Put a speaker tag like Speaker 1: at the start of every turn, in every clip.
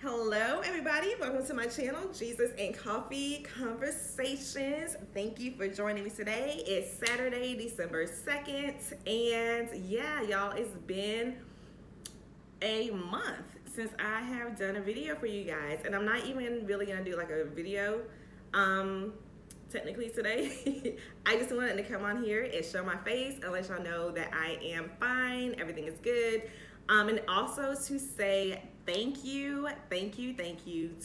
Speaker 1: Hello, everybody. Welcome to my channel, Jesus and Coffee Conversations. Thank you for joining me today. It's Saturday, December 2nd. And yeah, y'all, it's been a month since I have done a video for you guys. And I'm not even really going to do like a video technically today. I just wanted to come on here and show my face and let y'all know that I am fine. Everything is good. And also to say thank you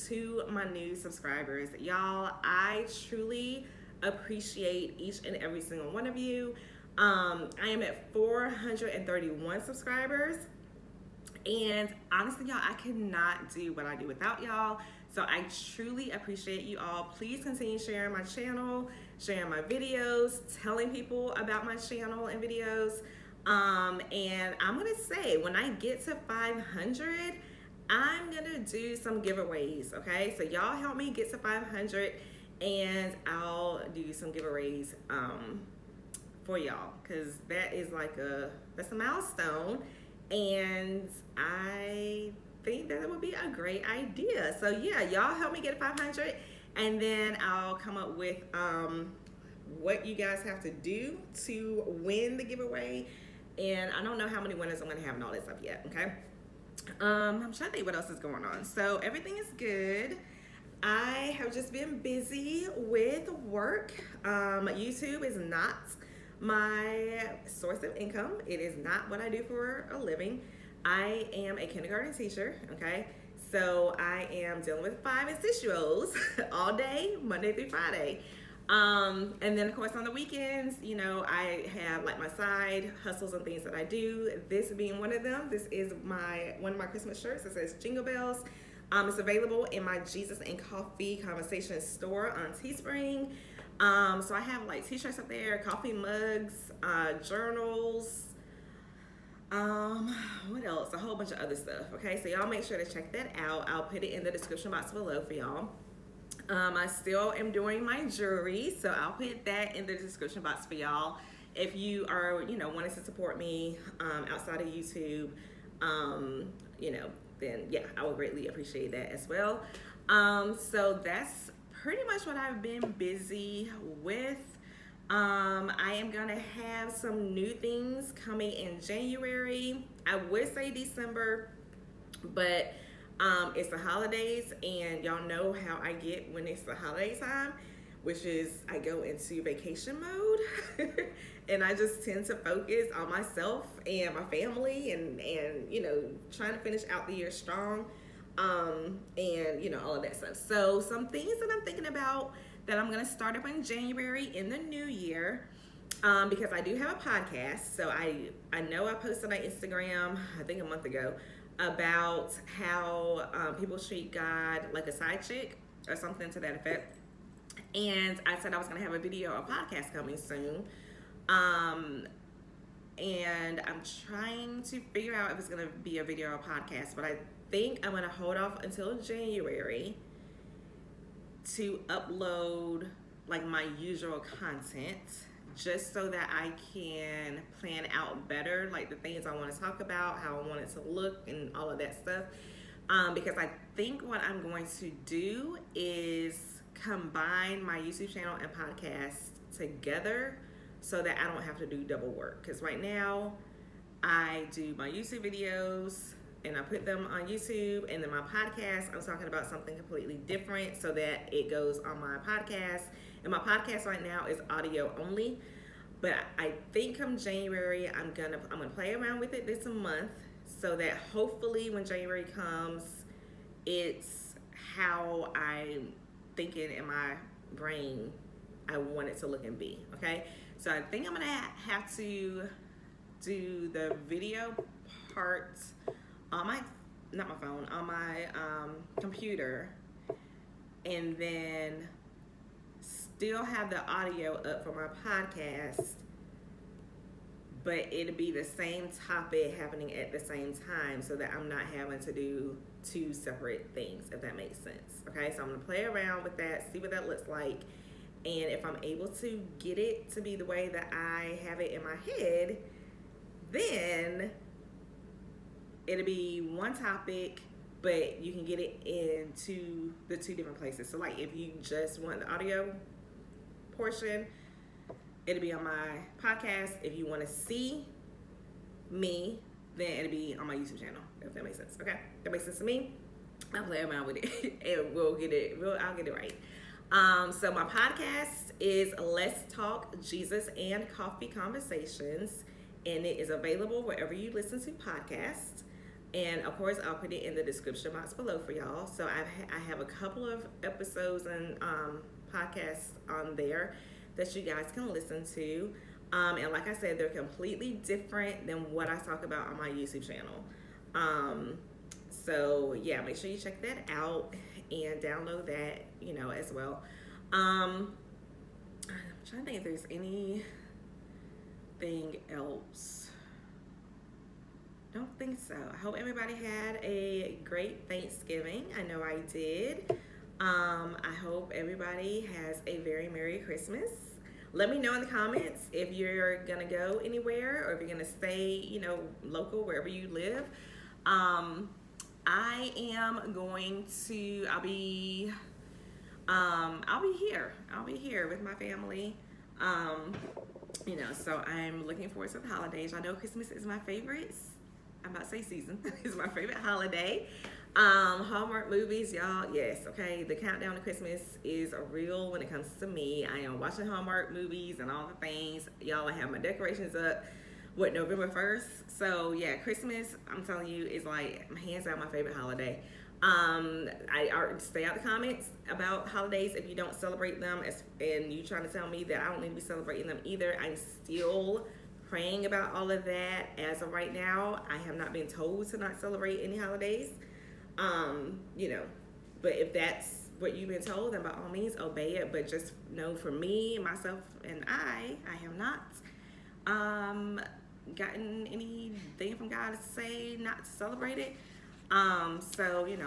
Speaker 1: to my new subscribers. Y'all, I truly appreciate each and every single one of you. I am at 431 subscribers. And honestly, y'all, I could not do what I do without y'all. So I truly appreciate you all. Please continue sharing my channel, sharing my videos, telling people about my channel and videos. And I'm gonna say when I get to 500, I'm gonna do some giveaways, okay? So y'all help me get to 500 and I'll do some giveaways for y'all, because that is like that's a milestone, and I think that it would be a great idea. So yeah, y'all help me get to 500 and then I'll come up with what you guys have to do to win the giveaway. And I don't know how many winners I'm gonna have and all that stuff yet, okay? I'm trying to think what else is going on. So everything is good. I have just been busy with work. YouTube is not my source of income. It is not what I do for a living. I am a kindergarten teacher, okay? So I am dealing with 5 and 6-year-olds all day, Monday through Friday. And then of course on the weekends, you know, I have like my side hustles and things that I do. This being one of them. This is one of my Christmas shirts. It says Jingle Bells. It's available in my Jesus and Coffee Conversation store on Teespring. So I have like t-shirts up there, coffee mugs, journals, what else? A whole bunch of other stuff. Okay, so y'all make sure to check that out. I'll put it in the description box below for y'all. I still am doing my jewelry, so I'll put that in the description box for y'all. If you are, you know, wanting to support me outside of YouTube, you know, then yeah, I would greatly appreciate that as well. So that's pretty much what I've been busy with. I am gonna have some new things coming in January. I would say December, but it's the holidays, and y'all know how I get when it's the holiday time, which is I go into vacation mode and I just tend to focus on myself and my family and you know, trying to finish out the year strong, and you know, all of that stuff. So some things that I'm thinking about that I'm gonna start up in January in the new year, because I do have a podcast. So I know I posted on Instagram, I think a month ago, about how people treat God like a side chick or something to that effect. And I said I was going to have a video or podcast coming soon. And I'm trying to figure out if it's going to be a video or podcast, but I think I'm going to hold off until January to upload like my usual content, just so that I can plan out better, like the things I want to talk about, how I want it to look, and all of that stuff. Because I think what I'm going to do is combine my YouTube channel and podcast together so that I don't have to do double work. Because right now, I do my YouTube videos and I put them on YouTube, and then my podcast, I'm talking about something completely different so that it goes on my podcast. And my podcast right now is audio only, but I think come January I'm gonna play around with it this month so that hopefully when January comes, it's how I'm thinking in my brain I want it to look and be. Okay, so I think I'm gonna have to do the video part on my on my computer, and then still have the audio up for my podcast, but it'll be the same topic happening at the same time so that I'm not having to do 2 separate things, if that makes sense. Okay, so I'm gonna play around with that, see what that looks like, and if I'm able to get it to be the way that I have it in my head, then it'll be one topic but you can get it into the two different places. So like if you just want the audio portion, it'll be on my podcast. If you want to see me, then it'll be on my YouTube channel. If that makes sense. Okay, that makes sense to me. I'll play around with it and I'll get it right. So my podcast is Let's Talk Jesus and Coffee Conversations, and it is available wherever you listen to podcasts. And of course, I'll put it in the description box below for y'all. So I have a couple of episodes and podcasts on there that you guys can listen to. And like I said, they're completely different than what I talk about on my YouTube channel. So yeah, make sure you check that out and download that, as well. I'm trying to think if there's anything else. Don't think so. I hope everybody had a great Thanksgiving. I know I did. I hope everybody has a very Merry Christmas. Let me know in the comments if you're gonna go anywhere or if you're gonna stay, local wherever you live. I am going to. I'll be here. I'll be here with my family. So I'm looking forward to the holidays. I know Christmas is my favorite. I'm about to say season. It's my favorite holiday. Hallmark movies, y'all. Yes, okay. The countdown to Christmas is real when it comes to me. I am watching Hallmark movies and all the things. Y'all, I have my decorations up. November 1st. So yeah, Christmas, I'm telling you, is like hands down my favorite holiday. I stay out the comments about holidays if you don't celebrate them, and you trying to tell me that I don't need to be celebrating them either. I'm still praying about all of that as of right now. I have not been told to not celebrate any holidays. But if that's what you've been told, then by all means obey it. But just know, for me, myself, and I have not gotten anything from God to say not to celebrate it. So I'm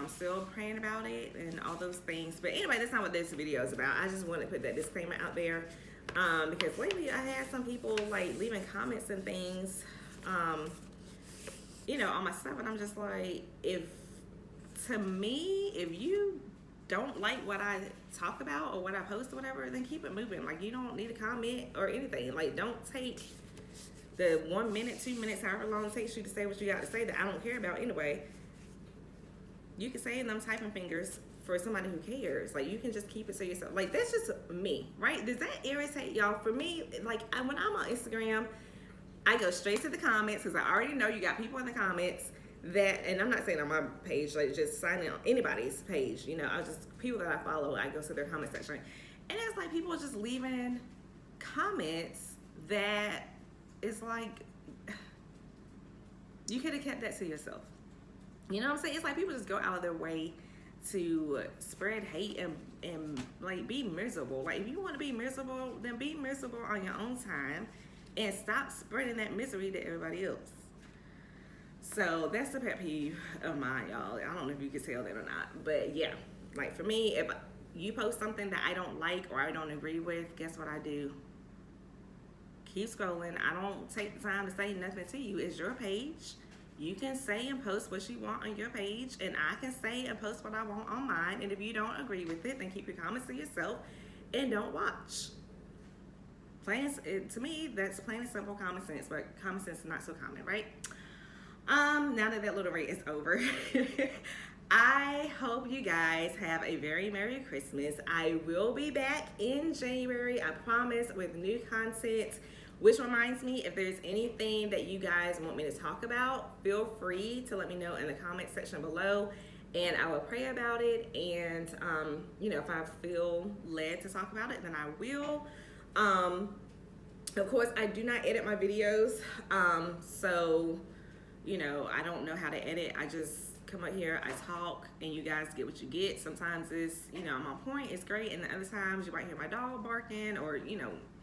Speaker 1: still praying about it and all those things. But anyway, that's not what this video is about. I just want to put that disclaimer out there, because lately I had some people like leaving comments and things, on my stuff, and I'm just like, if you don't like what I talk about or what I post or whatever, then keep it moving. Like, you don't need to comment or anything. Like, don't take the 1 minute, 2 minutes, however long it takes you to say what you got to say that I don't care about anyway. You can say in them typing fingers for somebody who cares. Like, you can just keep it to yourself. Like, that's just me, right? Does that irritate y'all? For me, like, when I'm on Instagram, I go straight to the comments because I already know you got people in the comments that, and I'm not saying on my page, like just signing on anybody's page, I just, people that I follow, I go to their comment section. And it's like people just leaving comments that is like, you could have kept that to yourself. You know what I'm saying? It's like people just go out of their way to spread hate and like be miserable. Like, if you want to be miserable, then be miserable on your own time and stop spreading that misery to everybody else. So that's a pet peeve of mine, y'all. I don't know if you can tell that or not, but yeah, like for me, if you post something that I don't like or I don't agree with, guess what I do? Keep scrolling. I don't take the time to say nothing to you. It's your page. You can say and post what you want on your page, and I can say and post what I want on mine. And if you don't agree with it, then keep your comments to yourself and don't watch. To me, that's plain and simple common sense, but common sense is not so common, right? Now that little rant is over, I hope you guys have a very Merry Christmas. I will be back in January, I promise, with new content. Which reminds me, if there's anything that you guys want me to talk about, feel free to let me know in the comment section below, and I will pray about it. And if I feel led to talk about it, then I will. Of course, I do not edit my videos, so I don't know how to edit. I just come up here, I talk, and you guys get what you get. Sometimes it's, I'm on point, it's great, and the other times you might hear my dog barking or,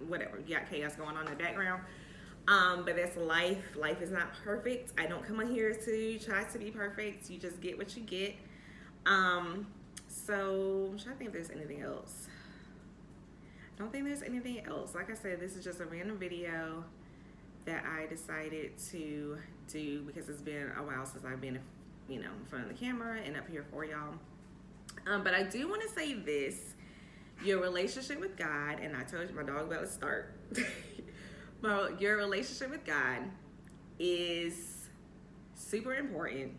Speaker 1: whatever. You got chaos going on in the background. But that's life. Life is not perfect. I don't come on here to try to be perfect. You just get what you get. So I'm trying to think if there's anything else. I don't think there's anything else. Like I said, this is just a random video that I decided to do because it's been a while since I've been in front of the camera and up here for y'all. But I do want to say this: your relationship with God, and I told you my dog about to start. But your relationship with God is super important.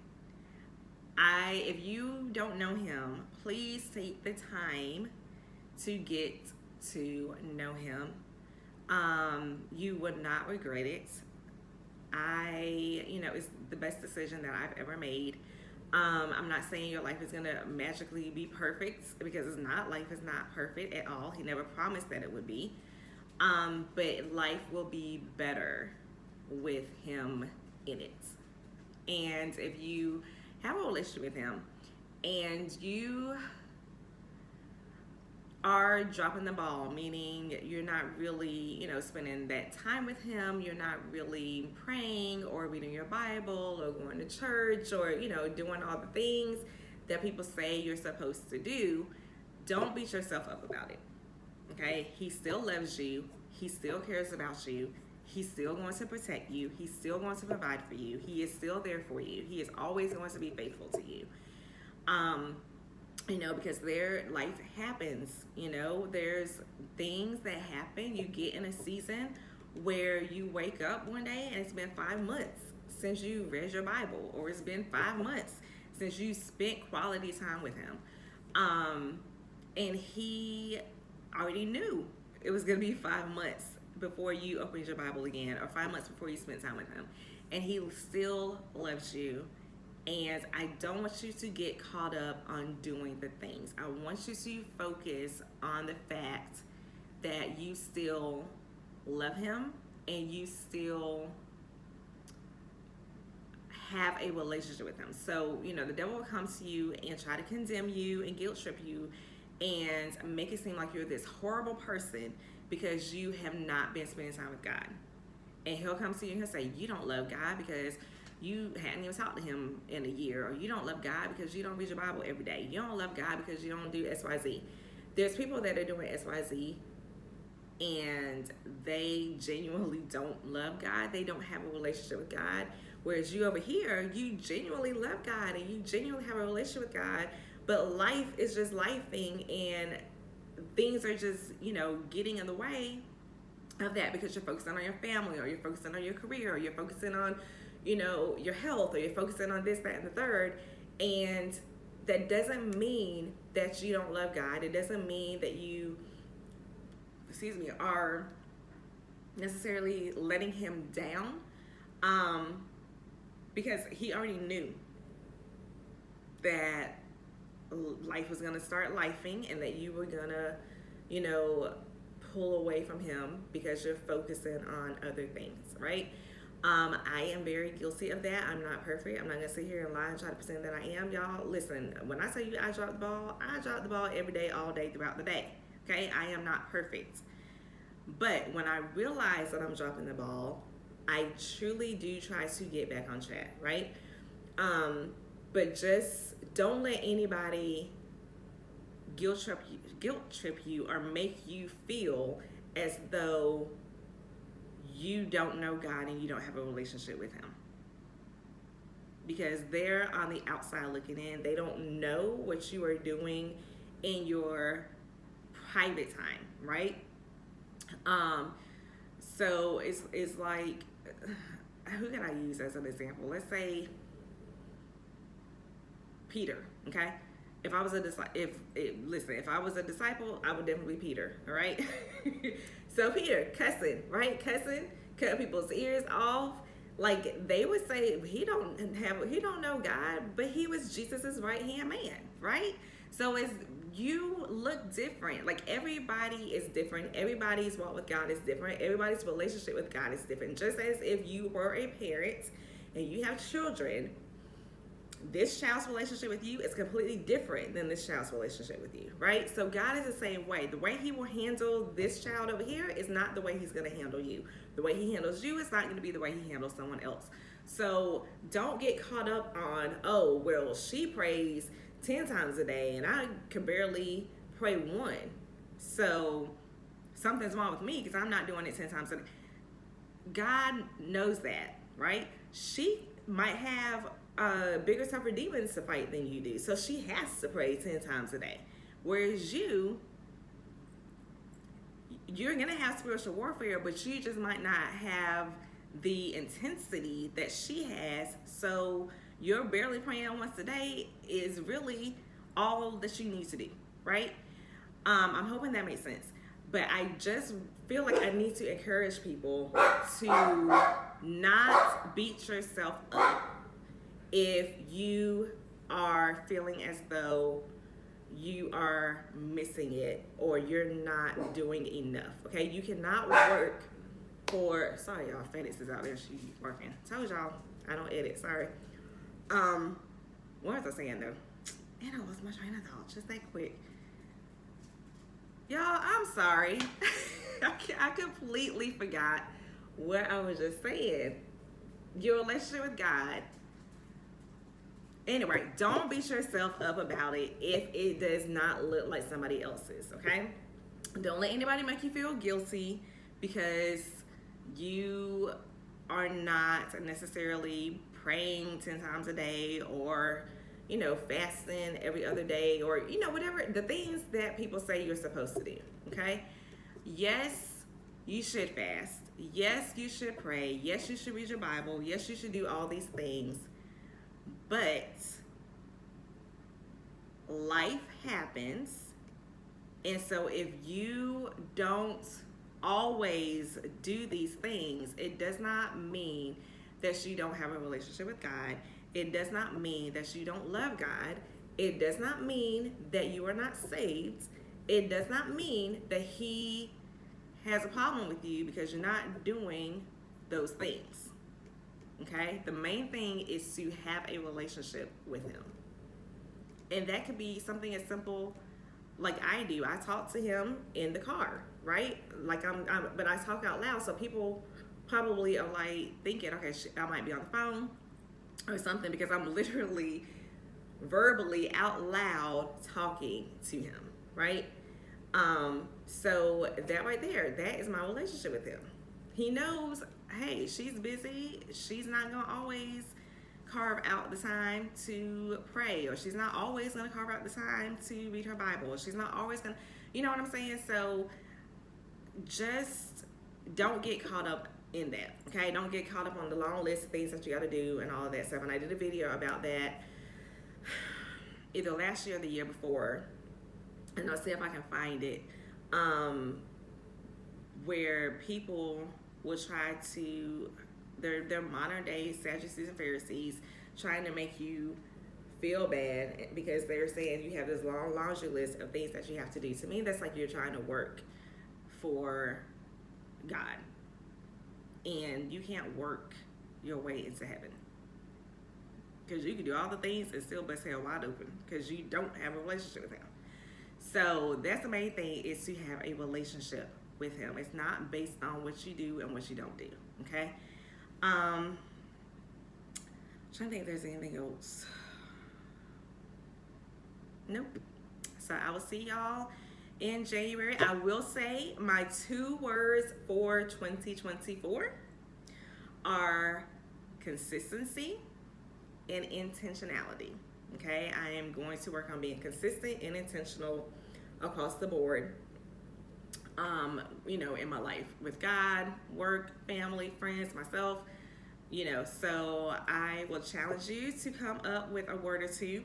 Speaker 1: If you don't know Him, please take the time to get to know Him. You would not regret it. It's the best decision that I've ever made. I'm not saying your life is going to magically be perfect, because it's not. Life is not perfect at all. He never promised that it would be. But life will be better with Him in it. And if you have a relationship with Him and you are dropping the ball, meaning you're not really, spending that time with Him, you're not really praying or reading your Bible or going to church or, doing all the things that people say you're supposed to do, don't beat yourself up about it. Okay? He still loves you. He still cares about you. He's still going to protect you. He's still going to provide for you. He is still there for you. He is always going to be faithful to you. Because life happens, there's things that happen. You get in a season where you wake up one day and it's been 5 months since you read your Bible, or it's been 5 months since you spent quality time with Him. And He already knew it was going to be 5 months before you opened your Bible again, or 5 months before you spent time with Him. And He still loves you. And I don't want you to get caught up on doing the things. I want you to focus on the fact that you still love Him and you still have a relationship with Him. So, the devil will come to you and try to condemn you and guilt trip you and make it seem like you're this horrible person because you have not been spending time with God. And he'll come to you and he'll say, you don't love God because you hadn't even talked to Him in a year, or you don't love God because you don't read your Bible every day. You don't love God because you don't do XYZ. There's people that are doing XYZ and they genuinely don't love God. They don't have a relationship with God. Whereas you over here, you genuinely love God and you genuinely have a relationship with God, but life is just lifing and things are just, getting in the way of that because you're focusing on your family, or you're focusing on your career, or you're focusing on your health, or you're focusing on this, that, and the third. And that doesn't mean that you don't love God. It doesn't mean that you, are necessarily letting Him down, because He already knew that life was going to start lifing and that you were going to, pull away from Him because you're focusing on other things, right? I am very guilty of that. I'm not perfect. I'm not going to sit here and lie and try to pretend that I am. Y'all, listen, when I say I drop the ball every day, all day, throughout the day. Okay? I am not perfect. But when I realize that I'm dropping the ball, I truly do try to get back on track, right? But just don't let anybody guilt trip you or make you feel as though you don't know God and you don't have a relationship with Him. Because they're on the outside looking in. They don't know what you are doing in your private time, right? So it's like, who can I use as an example? Let's say Peter, okay? If I was a disciple, I would definitely be Peter, all right? So Peter, cussing, cutting people's ears off. Like they would say, he don't know God, but he was Jesus's right-hand man, right? So you look different. Like everybody is different. Everybody's walk with God is different. Everybody's relationship with God is different. Just as if you were a parent and you have children, this child's relationship with you is completely different than this child's relationship with you, right? So God is the same way. The way He will handle this child over here is not the way He's going to handle you. The way He handles you is not going to be the way He handles someone else. So don't get caught up on, oh, well, she prays 10 times a day and I can barely pray one. So something's wrong with me because I'm not doing it 10 times a day. God knows that, right? She might have bigger, tougher demons to fight than you do. So she has to pray 10 times a day. Whereas you're going to have spiritual warfare, but you just might not have the intensity that she has. So your barely praying once a day is really all that you need to do, right? I'm hoping that makes sense. But I just feel like I need to encourage people to not beat yourself up if you are feeling as though you are missing it or you're not doing enough. Okay, you cannot work for, sorry y'all, FedEx is out there, she's working. Told y'all I don't edit, sorry. What was I saying though? And I lost my train of thought just that quick. Y'all, I'm sorry. I completely forgot what I was just saying. Your relationship with God. Anyway, don't beat yourself up about it if it does not look like somebody else's, okay? Don't let anybody make you feel guilty because you are not necessarily praying 10 times a day or, you know, fasting every other day or, you know, whatever, the things that people say you're supposed to do, okay? Yes, you should fast. Yes, you should pray. Yes, you should read your Bible. Yes, you should do all these things. But life happens. And so if you don't always do these things, it does not mean that you don't have a relationship with God. It does not mean that you don't love God. It does not mean that you are not saved. It does not mean that He has a problem with you because you're not doing those things. Okay? The main thing is to have a relationship with Him. And that could be something as simple like I do. I talk to Him in the car, right? Like but I talk out loud, so people probably are like thinking, okay, I might be on the phone or something because I'm literally verbally out loud talking to Him, right? So that right there, that is my relationship with Him. He knows, hey, she's busy. She's not gonna always carve out the time to pray, or she's not always gonna carve out the time to read her Bible, or she's not always gonna, you know what I'm saying? So just don't get caught up in that, okay? Don't get caught up on the long list of things that you gotta do and all of that stuff. And I did a video about that either last year or the year before, and I'll see if I can find it, where people will try to, they're modern day Sadducees and Pharisees trying to make you feel bad because they're saying you have this long laundry list of things that you have to do. To me, that's like you're trying to work for God, and you can't work your way into heaven because you can do all the things and still bust hell wide open because you don't have a relationship with Him. So that's the main thing, is to have a relationship with Him. It's not based on what you do and what you don't do, okay? I'm trying to think if there's anything else. Nope. So I will see y'all in January. I will say my 2 words for 2024 are consistency and intentionality. Okay, I am going to work on being consistent and intentional across the board, you know, in my life with God, work, family, friends, myself, you know. So I will challenge you to come up with a word or two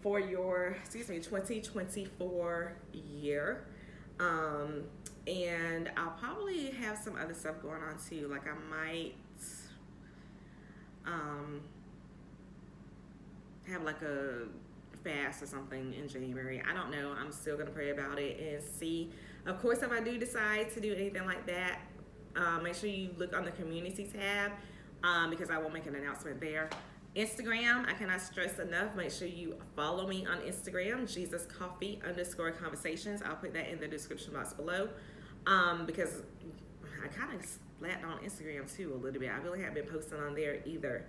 Speaker 1: for your, 2024 year. And I'll probably have some other stuff going on too. Like I might have like a fast or something in January. I don't know. I'm still gonna pray about it and see. Of course, if I do decide to do anything like that, make sure you look on the community tab, because I will make an announcement there. Instagram, I cannot stress enough, make sure you follow me on Instagram, JesusCoffee_conversations. I'll put that in the description box below, because I kind of slapped on Instagram too a little bit. I really haven't been posting on there either.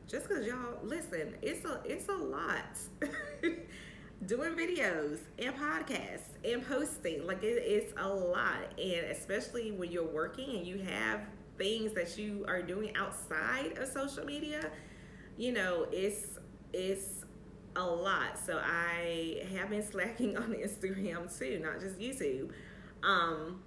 Speaker 1: Just because y'all, listen, it's a lot. Doing videos and podcasts and posting, like it's a lot. And especially when you're working and you have things that you are doing outside of social media, you know, it's a lot. So I have been slacking on Instagram too, not just YouTube.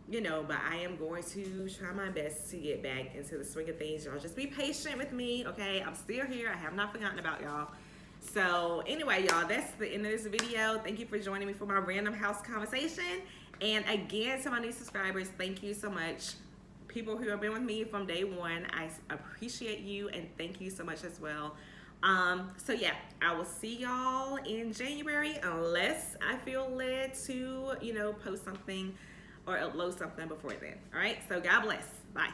Speaker 1: You know, but I am going to try my best to get back into the swing of things. Y'all just be patient with me, okay? I'm still here. I have not forgotten about y'all. So anyway, y'all, that's the end of this video. Thank you for joining me for my random house conversation. And again, to my new subscribers, thank you so much. People who have been with me from day one, I appreciate you and thank you so much as well. So yeah, I will see y'all in January unless I feel led to, you know, post something or upload something before then. All right, so God bless. Bye.